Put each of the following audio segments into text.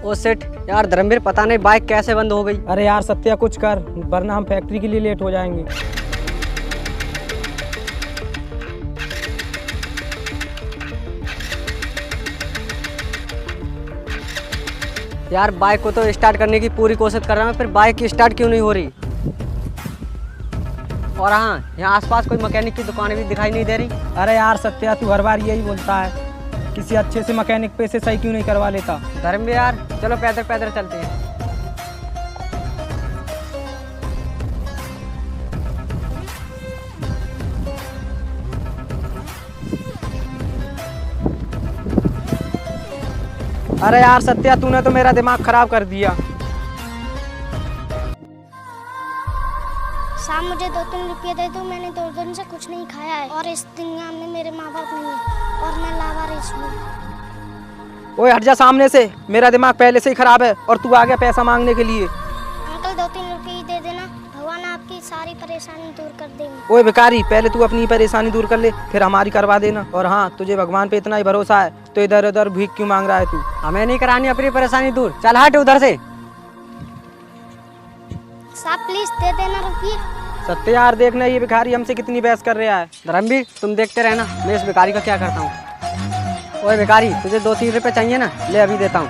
ओ सेठ यार, धर्मवीर पता नहीं बाइक कैसे बंद हो गई। अरे यार सत्या कुछ कर, वरना हम फैक्ट्री के लिए लेट हो जाएंगे। यार बाइक को तो स्टार्ट करने की पूरी कोशिश कर रहा हूँ, फिर बाइक स्टार्ट क्यों नहीं हो रही। और हाँ, यहाँ आसपास कोई मैकेनिक की दुकान भी दिखाई नहीं दे रही। अरे यार सत्या, तू हर बार यही बोलता है, किसी अच्छे से मैकेनिक पे से सही क्यों नहीं करवा लेता। धर्मवीर यार चलो पैदल पैदल चलते हैं। अरे यार सत्या, तूने तो मेरा दिमाग खराब कर दिया। साहब मुझे 2-3 रुपये दे दो, मैंने 2 दिन से कुछ नहीं खाया है और इस दुनिया में मेरे माँ बाप नहीं है और मैं लावारिस हूँ। ओए हट जा सामने से, मेरा दिमाग पहले से ही खराब है और तू आ गया पैसा मांगने के लिए। अंकल 2-3 रुपये दे देना, भगवान आपकी सारी परेशानी दूर कर देंगे। ओए भिखारी, पहले तू अपनी परेशानी दूर कर ले, फिर हमारी करवा देना। और हाँ, तुझे भगवान पे इतना ही भरोसा है तो इधर उधर भीख क्यों मांग रहा है तू। हमें नहीं करानी अपनी परेशानी दूर, चल हट उधर से। साहब प्लीज दे देना रुपये। सत्य यार देखना, ये भिखारी हमसे कितनी बहस कर रहा है। धर्मवीर तुम देखते रहना, मैं इस भिखारी का क्या करता हूँ। ओए भिखारी, तुझे 2-3 रुपये चाहिए ना, ले अभी देता हूँ।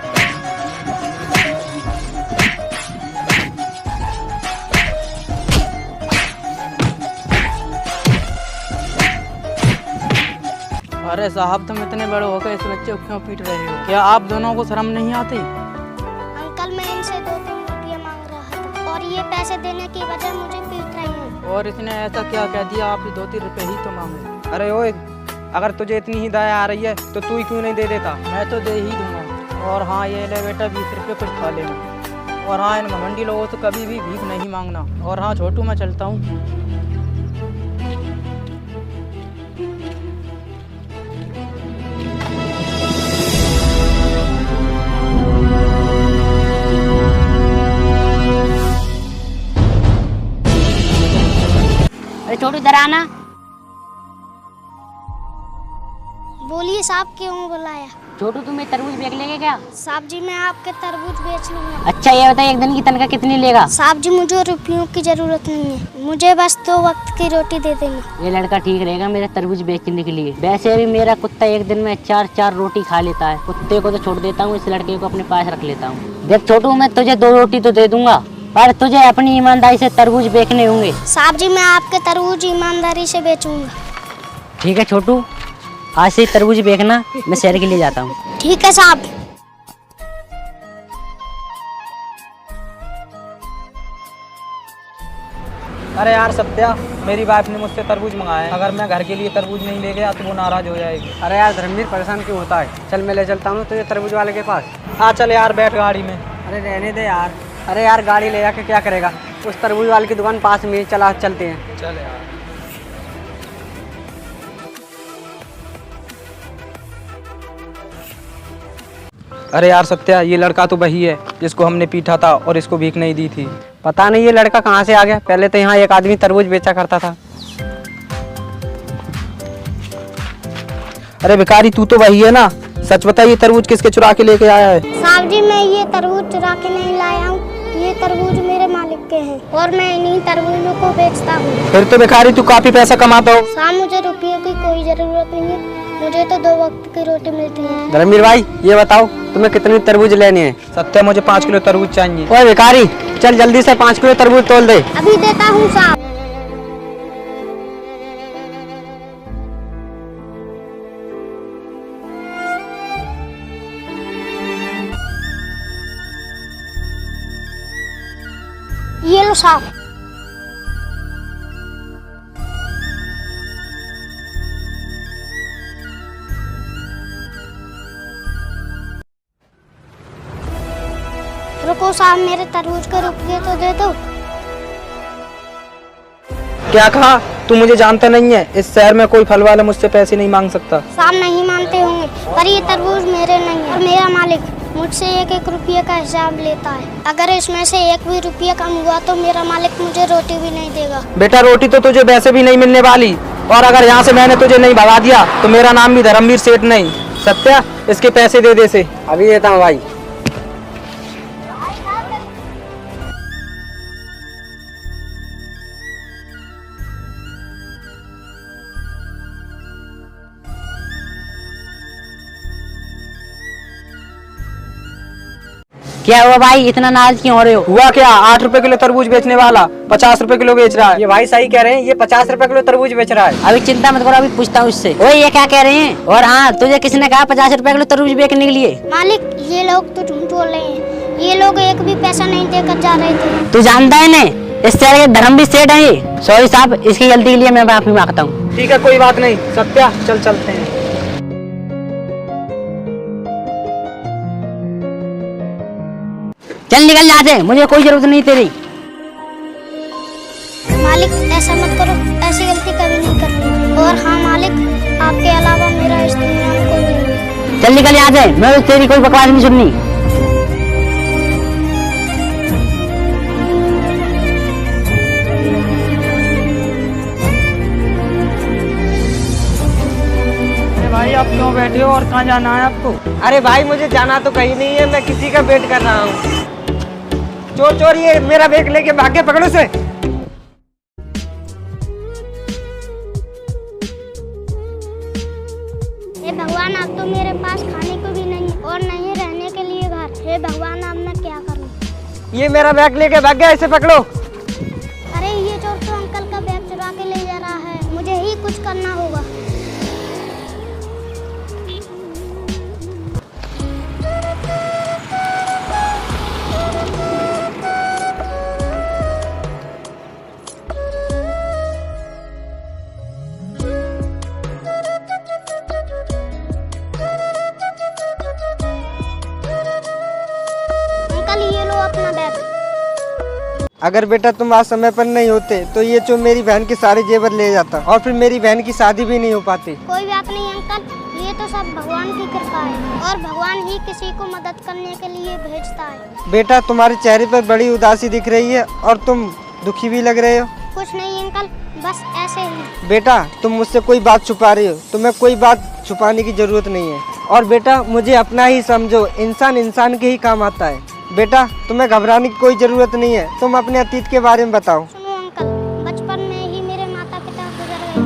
अरे साहब, तुम इतने बड़े हो गए, इस बच्चे को क्यों पीट रहे हो? क्या आप दोनों को शर्म नहीं आती? अंकल मैं इनसे 2-3 रुपये मांग रहा था और ये पैसे देने की वजह मुझे पीट रही हूँ। और इसने ऐसा क्या कह दिया? आप 2-3 रुपए ही तो मांगे। अरे ओए, अगर तुझे इतनी ही दया आ रही है तो तू ही क्यों नहीं दे देता। मैं तो दे ही दूंगा। और हाँ, ये ले बेटा 20 रुपये कुछ खा लेना। और हाँ, इन घमंडी लोगों से कभी भी भीख नहीं मांगना। और हाँ छोटू, मैं चलता हूँ। अरे छोटू इधर आना। बोलिए साहब, क्यों बुलाया? छोटू तुम्हें तरबूज बेच लेंगे क्या? साहब जी मैं आपके तरबूज बेच लूंगा। अच्छा ये बताइए, एक दिन की तनख्वाह कितनी लेगा? साहब जी मुझे रुपयों की जरूरत नहीं है, मुझे बस 2 वक्त की रोटी दे देंगे। ये लड़का ठीक रहेगा मेरे तरबूज बेचने के लिए। वैसे भी मेरा कुत्ता एक दिन में 4-4 रोटी खा लेता है। कुत्ते को तो छोड़ देता हूँ, इस लड़के को अपने पास रख लेता हूँ। देख छोटू, मैं तुझे 2 रोटी तो दे दूंगा, पर तुझे अपनी ईमानदारी से तरबूज बेचने होंगे। साहब जी मैं आपके तरबूज ईमानदारी से बेचूंगा। ठीक है छोटू, आज से तरबूज बेचना, मैं शहर के लिए जाता हूँ। ठीक है साहब। अरे यार सत्या, मेरी वाइफ ने मुझसे तरबूज मंगाया है, अगर मैं घर के लिए तरबूज नहीं ले गया तो वो नाराज हो जाएगी। अरे यार धर्मवीर, परेशान क्यों होता है, चल मैं ले चलता हूँ तुझे तरबूज वाले के पास। हाँ चल यार, बैठ गाड़ी में। अरे रहने दे यार। अरे यार गाड़ी ले जाके क्या करेगा, उस तरबूज वाले की दुकान पास में, चला चलते हैं। चल यार। अरे यार सत्या, ये लड़का तो वही है जिसको हमने पीटा था और इसको भीख नहीं दी थी। पता नहीं ये लड़का कहाँ से आ गया, पहले तो यहाँ एक आदमी तरबूज बेचा करता था। अरे भिखारी, तू तो वही है ना? सच बता, ये तरबूज किसके चुरा के लेके आया है? साहब जी मैं ये तरबूज चुरा के नहीं लाया हूँ, ये तरबूज मेरे मालिक के हैं और मैं इन्हीं तरबूजों को बेचता हूँ। फिर तो भिखारी तू काफी पैसा कमाता हो। साहब मुझे रुपयों की कोई जरूरत नहीं है, मुझे तो 2 वक्त की रोटी मिलती है। धर्मवीर भाई ये बताओ, तुम्हें कितनी तरबूज लेनी है? सत्या, मुझे 5 किलो तरबूज चाहिए। ओए भिखारी, चल जल्दी से 5 किलो तरबूज तोल दे। अभी देता हूँ साहब। ये लो साहब। रुको साहब, मेरे तरबूज के रुपये तो दे दो। क्या कहा? तू मुझे जानता नहीं है? इस शहर में कोई फल वाला मुझसे पैसे नहीं मांग सकता। साहब नहीं मानते होंगे, पर ये तरबूज मेरे नहीं है और मेरा मालिक मुझसे एक एक रुपये का हिसाब लेता है। अगर इसमें से एक भी रुपया कम हुआ तो मेरा मालिक मुझे रोटी भी नहीं देगा। बेटा रोटी तो तुझे वैसे भी नहीं मिलने वाली, और अगर यहाँ से मैंने तुझे नहीं भगा दिया तो मेरा नाम भी धर्मवीर सेठ नहीं। सत्या, इसके पैसे दे दे से। अभी देता हूँ भाई। क्या हुआ भाई, इतना नाराज क्यों हो रहे हो? हुआ क्या, 8 रुपए किलो तरबूज बेचने वाला 50 रुपए किलो बेच रहा है। ये भाई सही कह रहे हैं, ये 50 रुपए किलो तरबूज बेच रहा है। अभी चिंता मत करो, अभी पूछता हूँ इससे। ओए ये क्या कह रहे हैं? और हाँ, तुझे किसने कहा 50 रुपए किलो तरबूज बेचने के लिए? मालिक ये लोग तो झूठ बोल रहे हैं, ये लोग एक भी पैसा नहीं देकर जा रहे थे। तू जानता है ने, इस शहर के धर्मवीर सेठ है ये। सॉरी साहब, इसकी गलती के लिए मैं माफी मांगता हूँ। ठीक है, कोई बात नहीं। सत्या चल चलते हैं। चल निकल यहाँ से, मुझे कोई जरूरत नहीं तेरी। मालिक ऐसा मत करो, ऐसी गलती कभी नहीं करनी। और हाँ मालिक, आपके अलावा मेरा इस दुनिया में कोई नहीं है। चल निकल यहाँ से, मैं तेरी कोई बकवास नहीं सुननी। भाई आप क्यों बैठे हो और कहाँ जाना है आपको? अरे भाई मुझे जाना तो कहीं नहीं है, मैं किसी का वेट कर रहा हूँ। चोर चोर, ये मेरा बैग लेके भागे, पकड़ो से। हे भगवान, अब तो मेरे पास खाने को भी नहीं और नहीं रहने के लिए घर। हे भगवान, अब मैं क्या करूं? ये मेरा बैग लेके भाग गया, इसे पकड़ो। अरे ये चोर तो अंकल का बैग चुरा के ले जा रहा है, मुझे ही कुछ करना होगा। अंकल ये लो अपना बैग। अगर बेटा तुम आज समय पर नहीं होते तो ये चोर मेरी बहन के सारे जेवर ले जाता और फिर मेरी बहन की शादी भी नहीं हो पाती। कोई बात नहीं अंकल, ये तो सब भगवान की कृपा है और भगवान ही किसी को मदद करने के लिए भेजता है। बेटा तुम्हारे चेहरे पर बड़ी उदासी दिख रही है और तुम दुखी भी लग रहे हो। कुछ नहीं अंकल, बस ऐसे ही। बेटा तुम मुझसे कोई बात छुपा रही हो, तुम्हें कोई बात छुपाने की जरूरत नहीं है। और बेटा मुझे अपना ही समझो, इंसान इंसान के ही काम आता है। बेटा तुम्हें घबराने की कोई जरूरत नहीं है, तुम अपने अतीत के बारे में बताओ। सुनो अंकल, बचपन में ही मेरे माता पिता गुजर गए थे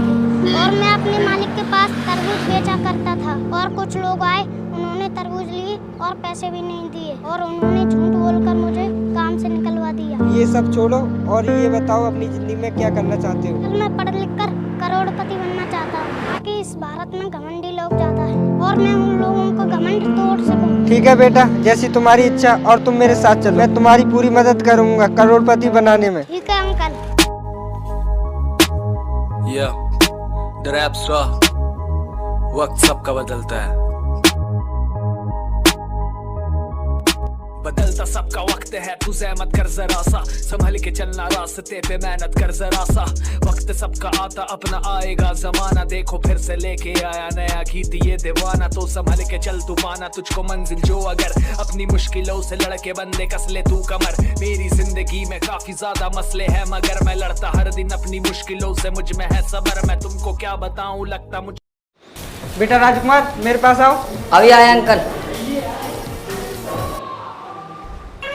और मैं अपने मालिक के पास तरबूज बेचा करता था और कुछ लोग आए, उन्होंने तरबूज लिए और पैसे भी नहीं दिए और उन्होंने झूठ बोलकर मुझे काम से निकलवा दिया। ये सब छोड़ो और ये बताओ अपनी जिंदगी में क्या करना चाहते हो? कल मैं पढ़ लिख कर करोड़पति बनना चाहता हूँ ताकि इस भारत में घमंडी लोग ज्यादा है और मैं उन लोगों को घमंड तोड़ सकूं। ठीक है बेटा, जैसी तुम्हारी इच्छा, और तुम मेरे साथ चलो, मैं तुम्हारी पूरी मदद करूंगा करोड़पति बनाने में। ठीक है अंकल। The rap star, वक्त सबका बदलता है, बदलता सबका वक्त है। तू ज़हमत कर जरा सा, संभल के चलना रास्ते पे, मेहनत कर जरा सा। वक्त सबका आता, अपना आएगा जमाना। देखो फिर से लेके आया नया गीत ये दीवाना। तो संभल के चल तू पाना तुझको मंजिल जो, अगर अपनी मुश्किलों से लड़के बंदे कस ले तू कमर। मेरी जिंदगी में काफी ज्यादा मसले हैं मगर मैं लड़ता हर दिन अपनी मुश्किलों से, मुझ में है सबर। मैं तुमको क्या बताऊं, लगता मुझ। बेटा राजकुमार मेरे पास आओ। अभी आए अंकल।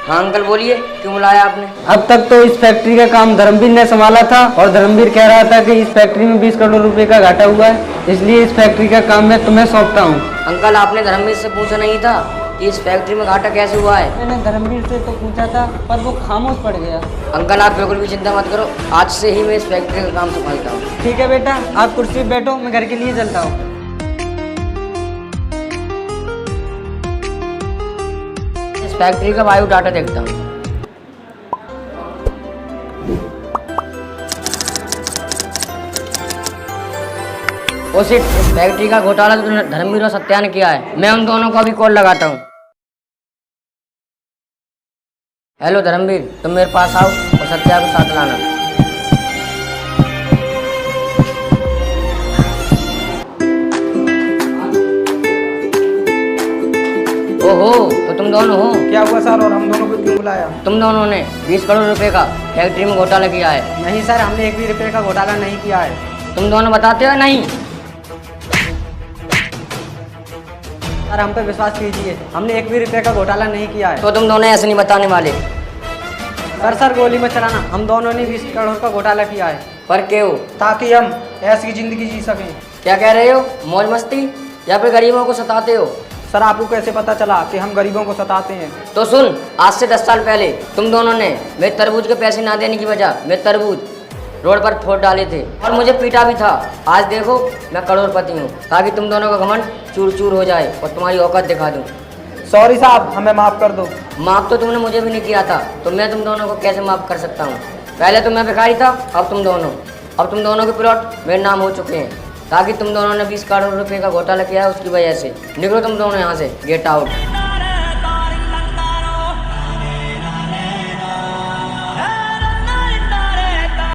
हाँ अंकल बोलिए, क्यों बुलाया आपने? अब तक तो इस फैक्ट्री का काम धर्मवीर ने संभाला था और धर्मवीर कह रहा था कि इस फैक्ट्री में 20 करोड़ रुपए का घाटा हुआ है, इसलिए इस फैक्ट्री का काम मैं तुम्हें सौंपता हूँ। अंकल आपने धर्मवीर से पूछा नहीं था कि इस फैक्ट्री में घाटा कैसे हुआ है? मैंने धर्मवीर से तो पूछा था पर वो खामोश पड़ गया। अंकल आप बिल्कुल भी चिंता मत करो, आज से ही मैं इस फैक्ट्री का काम संभालता हूँ। ठीक है बेटा, आप कुर्सी पे बैठो, मैं घर के लिए चलता हूँ। इस फैक्ट्री का वायु डाटा देखता हूँ। इस फैक्ट्री का घोटाला तो धर्मवीर और सत्या ने किया है। मैं उन दोनों को अभी कॉल लगाता हूँ। हेलो धर्मवीर, तुम मेरे पास आओ और सत्या को साथ लाना। ओहो, तो तुम तुम दोनों हो? क्या हुआ सर, और हम दोनों को क्यों बुलाया? तुम दोनों ने 20 करोड़ रुपए का फैक्ट्री में घोटाला किया है। नहीं सर, हमने 1 भी रुपये का घोटाला नहीं किया है। तुम दोनों बताते हो नहीं? सर हम पे विश्वास कीजिए, हमने 1 भी रुपये का घोटाला नहीं किया है। तो तुम दोनों ऐसे नहीं बताने वाले। सर गोली मत चलाना, हम दोनों ने 20 करोड़ का घोटाला किया है पर क्यों? ताकि हम ऐसी जिंदगी जी सकें। क्या कह रहे हो? मौज मस्ती या फिर गरीबों को सताते हो? सर आपको कैसे पता चला कि हम गरीबों को सताते हैं? तो सुन, आज से 10 साल पहले तुम दोनों ने मेरे तरबूज के पैसे ना देने की वजह मेरे तरबूज रोड पर फोड़ डाले थे और मुझे पीटा भी था। आज देखो मैं करोड़पति हूँ, ताकि तुम दोनों का घमंड चूर चूर हो जाए और तुम्हारी औकात दिखा दूँ। सॉरी साहब, हमें माफ़ कर दो। माफ़ तो तुमने मुझे भी नहीं किया था, तो मैं तुम दोनों को कैसे माफ़ कर सकता हूँ? पहले तो मैं भिखारी था, अब तुम दोनों के प्लॉट मेरे नाम हो चुके हैं, ताकि तुम दोनों ने 20 करोड़ रुपए का घोटाला किया है उसकी वजह से। निकलो तुम दोनों यहाँ से, गेट आउट।